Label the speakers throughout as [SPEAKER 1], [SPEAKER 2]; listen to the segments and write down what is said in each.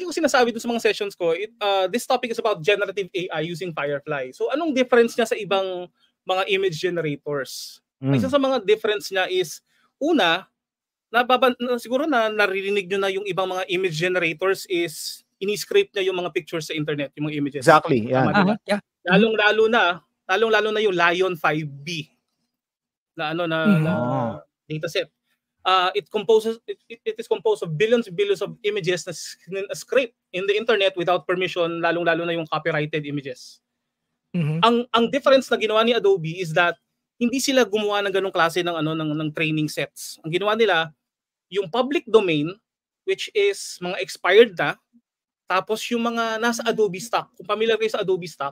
[SPEAKER 1] ko sinasabi dun sa mga sessions ko, this topic is about generative AI using Firefly. So anong difference niya sa ibang mga image generators? Isa sa mga difference niya is, una, siguro na naririnig nyo na yung ibang mga image generators is ini-scrape niya yung mga pictures sa internet, yung mga images.
[SPEAKER 2] Exactly, yeah.
[SPEAKER 3] Yeah.
[SPEAKER 1] Lalong-lalo na yung Lion 5B na dataset. It is composed of billions and billions of images na scrape in the internet without permission, lalong-lalo na yung copyrighted images. Ang difference na ginawa ni Adobe is that hindi sila gumawa ng ganung klase ng training sets. Ang ginawa nila, yung public domain, which is mga expired na, tapos yung mga nasa Adobe stock, kung familiar kayo sa Adobe stock,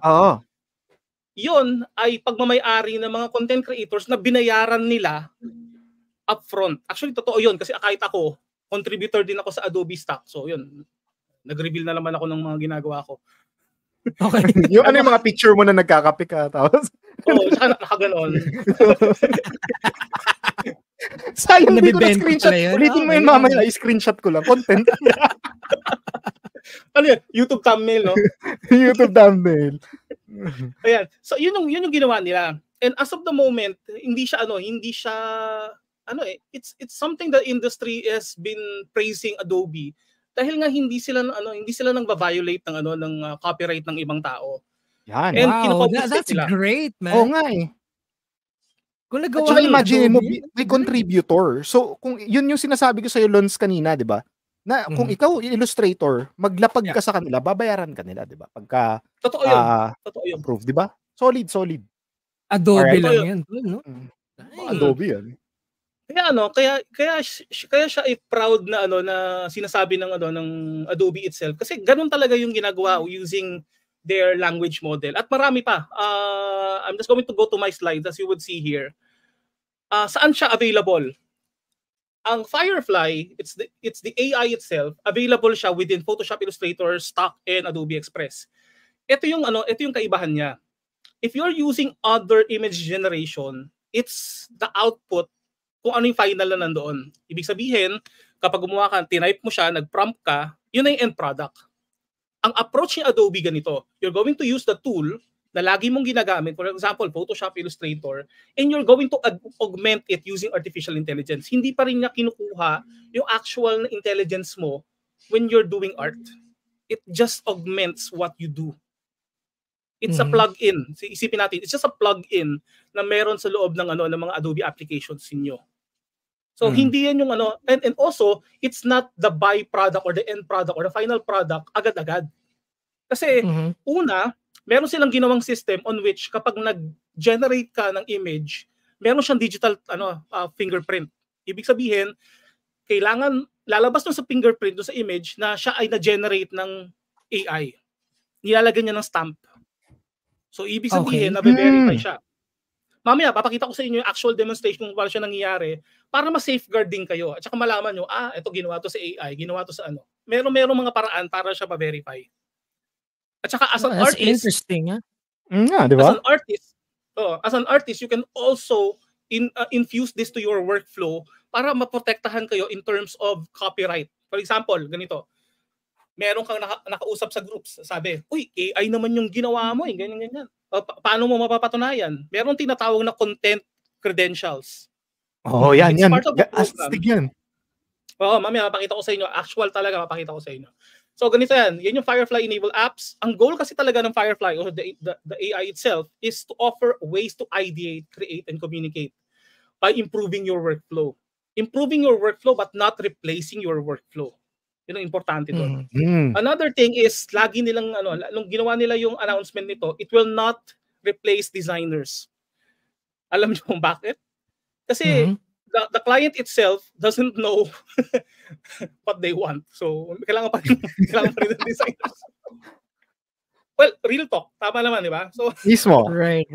[SPEAKER 1] yun ay pagmamay-ari ng mga content creators na binayaran nila upfront. Actually, totoo yun kasi kahit ako, contributor din ako sa Adobe stock. So yun, nag-reveal na naman ako ng mga ginagawa ko.
[SPEAKER 2] Okay. Yung ano yung mga picture mo na nagkakape ka, tapos?
[SPEAKER 1] Oo, tsaka nakaganon.
[SPEAKER 2] Sayang, hindi ko na-screenshot. Ulitin mo yun mamaya, i-screenshot ko lang. Content.
[SPEAKER 1] Ano yan? YouTube thumbnail, no?
[SPEAKER 2] YouTube thumbnail.
[SPEAKER 1] Ayan. So, yun yung ginawa nila. And as of the moment, hindi siya, it's something that industry has been praising Adobe. Dahil nga hindi sila nang violate ng copyright ng ibang tao.
[SPEAKER 2] Yan.
[SPEAKER 3] And wow, that's great, man.
[SPEAKER 2] Oo nga eh.
[SPEAKER 3] Kung nagawa
[SPEAKER 2] at saka imagine mo, may contributor. So, kung yun yung sinasabi ko sa'yo, Lons, kanina, di ba? Na kung ikaw, illustrator, maglapag ka sa kanila, babayaran ka nila, di ba? Pagka
[SPEAKER 1] totoo yun.
[SPEAKER 2] Approve, di ba? Solid.
[SPEAKER 3] Adobe lang yan. No?
[SPEAKER 2] Adobe yan.
[SPEAKER 1] Kaya siya ay proud na na sinasabi ng Adobe itself kasi ganun talaga yung ginagawa using their language model. At marami pa. I'm just going to go to my slides as you would see here. Saan siya available? Ang Firefly, it's the AI itself, available siya within Photoshop, Illustrator, Stock, and Adobe Express. Ito yung kaibahan niya. If you're using other image generation, it's the output kung ano yung final na nandoon. Ibig sabihin, kapag gumawa ka, tinype mo siya, nag-prompt ka, yun na yung end product. Ang approach ni Adobe ganito, you're going to use the tool na lagi mong ginagamit, for example, Photoshop, Illustrator, and you're going to augment it using artificial intelligence. Hindi pa rin niya kinukuha yung actual intelligence mo when you're doing art. It just augments what you do. It's a plug-in. Isipin natin, it's just a plug-in na meron sa loob ng mga Adobe applications niyo. So hindi yan yung and also it's not the byproduct or the end product or the final product agad-agad. Kasi una, meron silang ginawang system on which kapag nag-generate ka ng image, meron siyang digital fingerprint. Ibig sabihin, kailangan lalabas doon sa fingerprint doon sa image na siya ay na-generate ng AI. Nilalagyan niya ng stamp. So ibig sabihin, na-verify siya. Mamaya, papakita ko sa inyo yung actual demonstration kung paano siya nangyayari para ma-safeguard din kayo. At saka malaman nyo, ito ginawa to sa AI, ginawa to sa Merong mga paraan para siya ma-verify. At saka as an artist,
[SPEAKER 3] interesting, ha?
[SPEAKER 2] Diba?
[SPEAKER 1] As an artist, you can also infuse this to your workflow para maprotektahan kayo in terms of copyright. For example, ganito. Meron kang nakausap sa groups, sabi, uy, AI naman yung ginawa mo, ganyan. Paano mo mapapatunayan? Meron tinatawag na content credentials.
[SPEAKER 2] Yan. Astig yan.
[SPEAKER 1] Mamaya mapakita ko sa inyo. Actual talaga mapakita ko sa inyo. So ganito yan. Yan yung Firefly Enable Apps. Ang goal kasi talaga ng Firefly or the AI itself is to offer ways to ideate, create, and communicate by improving your workflow. Improving your workflow but not replacing your workflow. Yun ang importante doon. Another thing is, lagi nilang, nung ginawa nila yung announcement nito, it will not replace designers. Alam niyo kung bakit? Kasi the client itself doesn't know what they want. So, kailangan pa rin ng designers. Well, real talk. Tama naman, di ba? So,
[SPEAKER 2] mismo.
[SPEAKER 3] Right.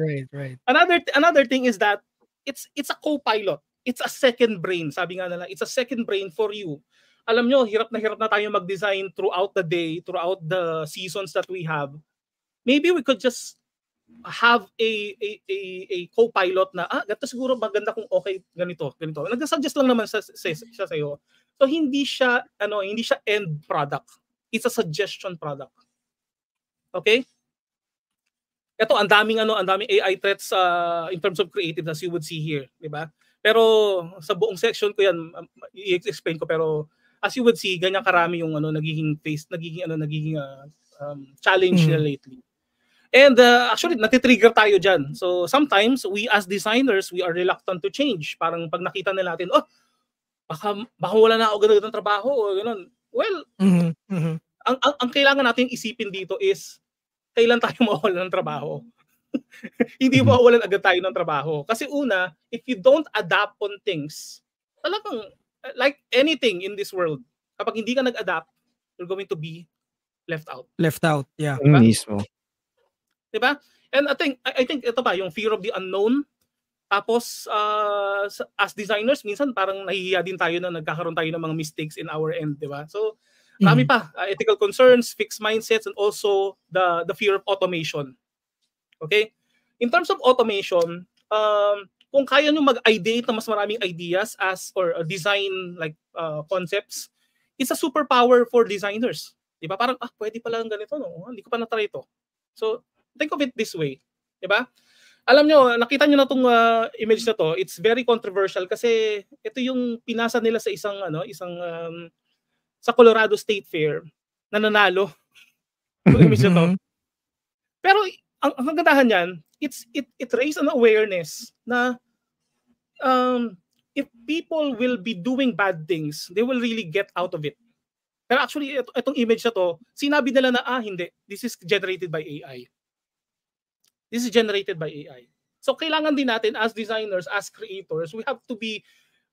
[SPEAKER 1] Another thing is that it's a co-pilot. It's a second brain. Sabi nga nila, it's a second brain for you. Alam nyo, hirap na tayo mag-design throughout the day, throughout the seasons that we have. Maybe we could just have a co-pilot na, ganito siguro maganda kung okay, ganito. Nag-suggest lang naman siya sa'yo. So hindi siya end product. It's a suggestion product. Okay? Ito, ang daming AI threats in terms of creative as you would see here, di ba? Pero sa buong section ko yan, i-explain ko, pero as you would see, ganyan karami yung nagiging challenge nila lately. And actually, natitrigger tayo dyan. So sometimes, we as designers, we are reluctant to change. Parang pag nakita nila natin, baka wala na ako ganun trabaho o ganun. Well, ang kailangan natin isipin dito is, kailan tayo mawawalan ng trabaho? Hindi mawawalan agad tayo ng trabaho. Kasi una, if you don't adapt on things, talagang, like anything in this world, kapag hindi ka nag-adapt, you're going to be left out.
[SPEAKER 3] Left out, yeah.
[SPEAKER 2] Diba? Mismo.
[SPEAKER 1] Diba? And I think ito pa, yung fear of the unknown. Tapos, as designers, minsan parang nahihiya din tayo na nagkakaroon tayo ng mga mistakes in our end, diba? So, marami pa. Ethical concerns, fixed mindsets, and also the fear of automation. Okay? In terms of automation, kung kaya nyo mag-ideate na mas maraming ideas or design like concepts, it's a superpower for designers. Diba? Parang, pwede pala ng ganito, no? Hindi ko pa na-try ito. So, think of it this way. Diba? Alam nyo, nakita nyo na itong image na to, it's very controversial kasi ito yung pinasa nila sa sa Colorado State Fair na nanalo. Image na to. Pero ang kagandahan niyan, it raised an awareness na if people will be doing bad things, they will really get out of it. Pero actually, itong image na to, sinabi nila na, hindi, this is generated by AI. This is generated by AI. So kailangan din natin as designers, as creators, we have to be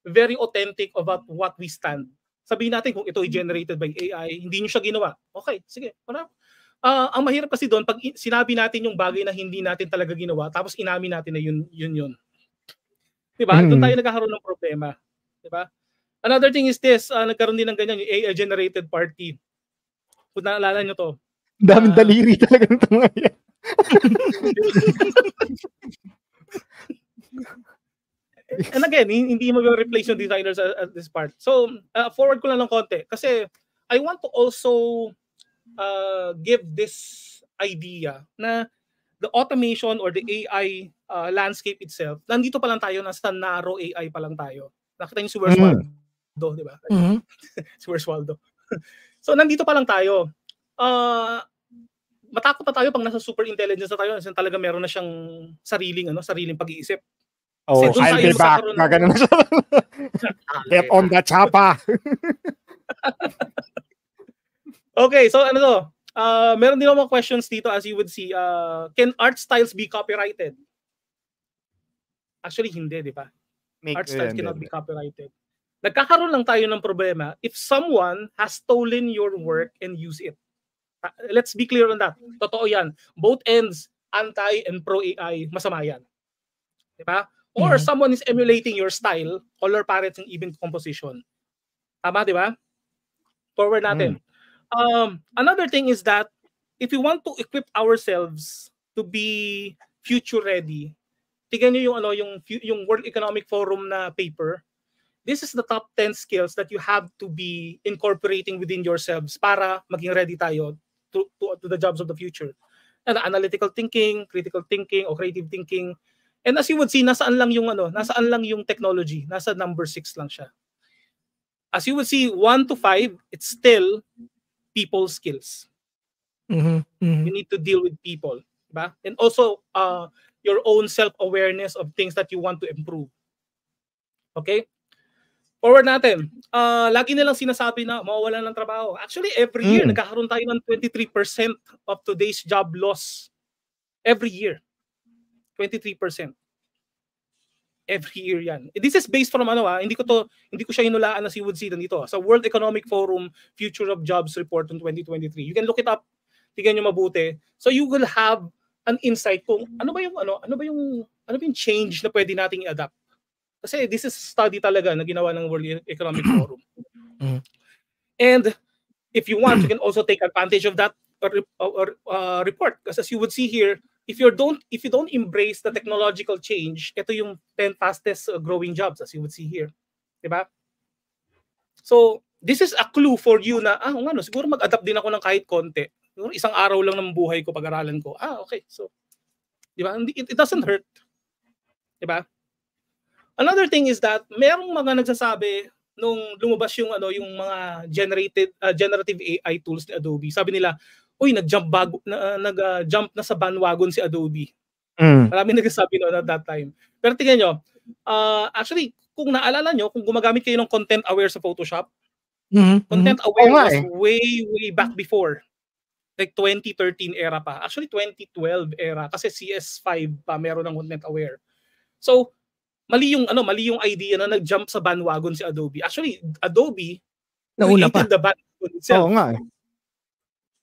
[SPEAKER 1] very authentic about what we stand. Sabihin natin kung ito ay generated by AI, hindi nyo siya ginawa. Okay, sige. Ang mahirap kasi doon, pag sinabi natin yung bagay na hindi natin talaga ginawa, tapos inamin natin na yun. Diba? Doon tayo nagkakaroon ng problema. Diba? Another thing is this, nagkaroon din ng ganyan, yung AI-generated party. Kung naalala nyo to.
[SPEAKER 2] Daming daliri talaga ng mga yan.
[SPEAKER 1] And again, hindi mo replace yung designers at this part. So, forward ko lang ng konti. Kasi, I want to also give this idea na the automation or the AI landscape itself, nandito pa lang tayo, nasa narrow AI pa lang tayo. Nakita niyo si Where's Waldo, di ba? Si Where's Waldo. So, nandito pa lang tayo. Matakot na tayo pag nasa super intelligence na tayo, kasi talaga meron na siyang sariling pag-iisip.
[SPEAKER 2] I'll be back. Gagano na siya. Get on the chapa.
[SPEAKER 1] Okay, so ano to? Meron din mga questions dito as you would see. Can art styles be copyrighted? Actually, hindi, di ba? Art styles cannot be copyrighted. Nagkakaroon lang tayo ng problema if someone has stolen your work and use it. Let's be clear on that. Totoo yan. Both ends, anti and pro-AI, masama yan. Di ba? Or someone is emulating your style, color palette, and even composition. Tama, di ba? Forward natin. Another thing is that if we want to equip ourselves to be future ready, tingnan niyo yung World Economic Forum na paper. This is the top 10 skills that you have to be incorporating within yourselves para maging ready tayo to the jobs of the future. Analytical thinking, critical thinking, or creative thinking. And as you would see, nasaan lang yung technology? Nasa number 6 lang siya. As you would see, 1 to 5, it's still people skills. You need to deal with people. Diba? And also, your own self-awareness of things that you want to improve. Okay? Forward natin. Lagi nilang sinasabi na mawawalan ng trabaho. Actually, every year, nagkakaroon tayo ng 23% of today's job loss. Every year. 23%. Every year yan. This is based from hindi ko siya hinulaan na si would see dito. Sa World Economic Forum Future of Jobs Report in 2023. You can look it up. Tingnan niyo mabuti. So you will have an insight kung ano ba yung change na pwede nating i-adapt. Kasi this is study talaga na ginawa ng World Economic Forum. And if you want, you can also take advantage of that report. Because as you would see here, if you don't embrace the technological change, ito yung 10 fastest growing jobs as you would see here. Diba? So, this is a clue for you na, siguro mag-adapt din ako ng kahit konti. Siguro isang araw lang ng buhay ko, pag-aralan ko. Okay. So, di ba? It doesn't hurt. Di ba? Another thing is that merong mga nagsasabi nung lumabas yung mga generative AI tools ni Adobe. Sabi nila, nag-jump na sa bandwagon si Adobe. Maraming nagsasabi noon at that time. Pero tingnan nyo, actually, kung naalala nyo, kung gumagamit kayo ng content aware sa Photoshop, content aware was way back before. Like 2013 era pa. Actually, 2012 era. Kasi CS5 pa meron ng content aware. So, mali yung idea na nag-jump sa bandwagon si Adobe. Actually, Adobe created the bandwagon itself.
[SPEAKER 2] Oo nga eh.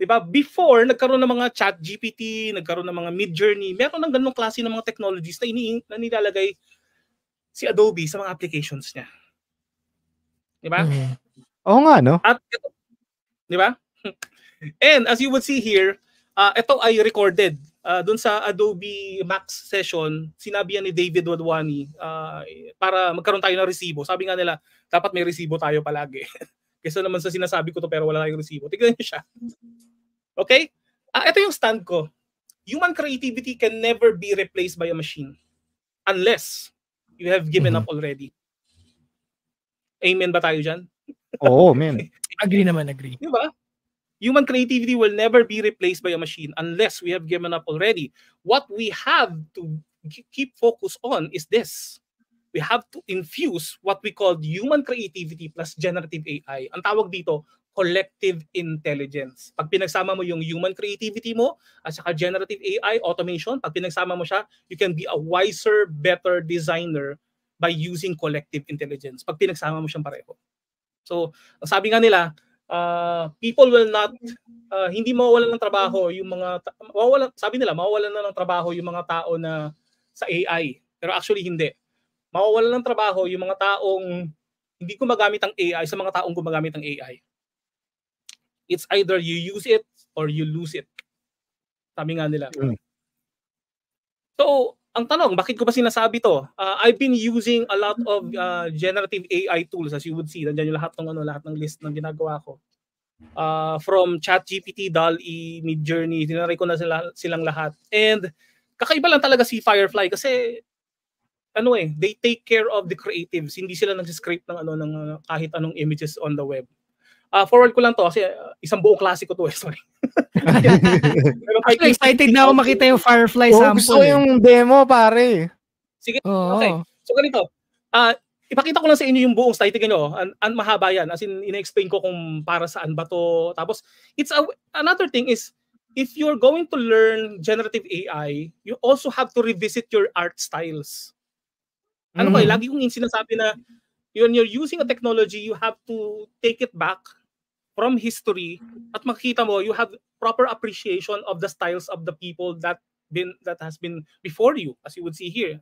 [SPEAKER 1] Diba? Before, nagkaroon ng mga ChatGPT, nagkaroon ng mga Midjourney, meron ng ganung klase ng mga technologies na nilalagay si Adobe sa mga applications niya. Diba?
[SPEAKER 2] Oo nga, no?
[SPEAKER 1] At ito, diba? And as you would see here, ito ay recorded. Doon sa Adobe Max session, sinabi yan ni David Wadhwani para magkaroon tayo ng resibo. Sabi nga nila, dapat may resibo tayo palagi. Kesa naman sa sinasabi ko to pero wala tayong resibo. Tignan niyo siya. Okay? Ito yung stand ko. Human creativity can never be replaced by a machine unless you have given up already. Amen ba tayo dyan?
[SPEAKER 2] Oo, man.
[SPEAKER 3] Agree.
[SPEAKER 1] Diba? Human creativity will never be replaced by a machine unless we have given up already. What we have to keep focus on is this. We have to infuse what we call human creativity plus generative AI. Ang tawag dito, collective intelligence. Pag pinagsama mo yung human creativity mo at saka generative AI, automation, pag pinagsama mo siya, you can be a wiser, better designer by using collective intelligence. Pag pinagsama mo siyang pareho. So, ang sabi nga nila, people will not hindi mawawalan ng trabaho yung mga sabi nila mawawalan na ng trabaho yung mga tao na sa AI, pero actually hindi. Mawawalan ng trabaho yung mga taong hindi gumagamit ng AI sa mga taong gumagamit ng AI. It's either you use it or you lose it. Sabi nga nila. So, ang tanong, bakit ko ba sinasabi to? I've been using a lot of generative AI tools, as you would see. Nandiyan yung lahat ng list ng ginagawa ko. From ChatGPT, DALL-E, Midjourney, tinaray ko na silang lahat. And kakaiba lang talaga si Firefly kasi they take care of the creatives. Hindi sila nag-scrape ng kahit anong images on the web. Forward ko lang to kasi isang buong klase ko to Sorry.
[SPEAKER 3] Actually, excited na ako makita yung Firefly sample.
[SPEAKER 2] Gusto yung demo, pare.
[SPEAKER 1] Sige, okay. So ganito, ipakita ko lang sa inyo yung buong slide. Tingnan nyo, mahaba yan. As in, ina-explain ko kung para saan ba to. Tapos, another thing is, if you're going to learn generative AI, you also have to revisit your art styles. Lagi kong sinasabi na, when you're using a technology, you have to take it back from history at makikita mo you have proper appreciation of the styles of the people that has been before you, as you would see here.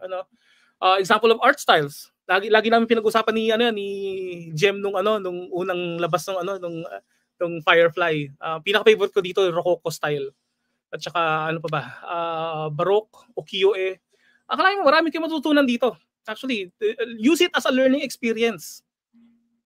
[SPEAKER 1] Example of art styles. Lagi namin pinag-usapan ni Jem nung unang labas nung Firefly. Pinaka-favorite ko dito Rococo style. At saka Baroque, ukiyo-e. Akalain mo marami kayong matutunan dito. Actually, use it as a learning experience.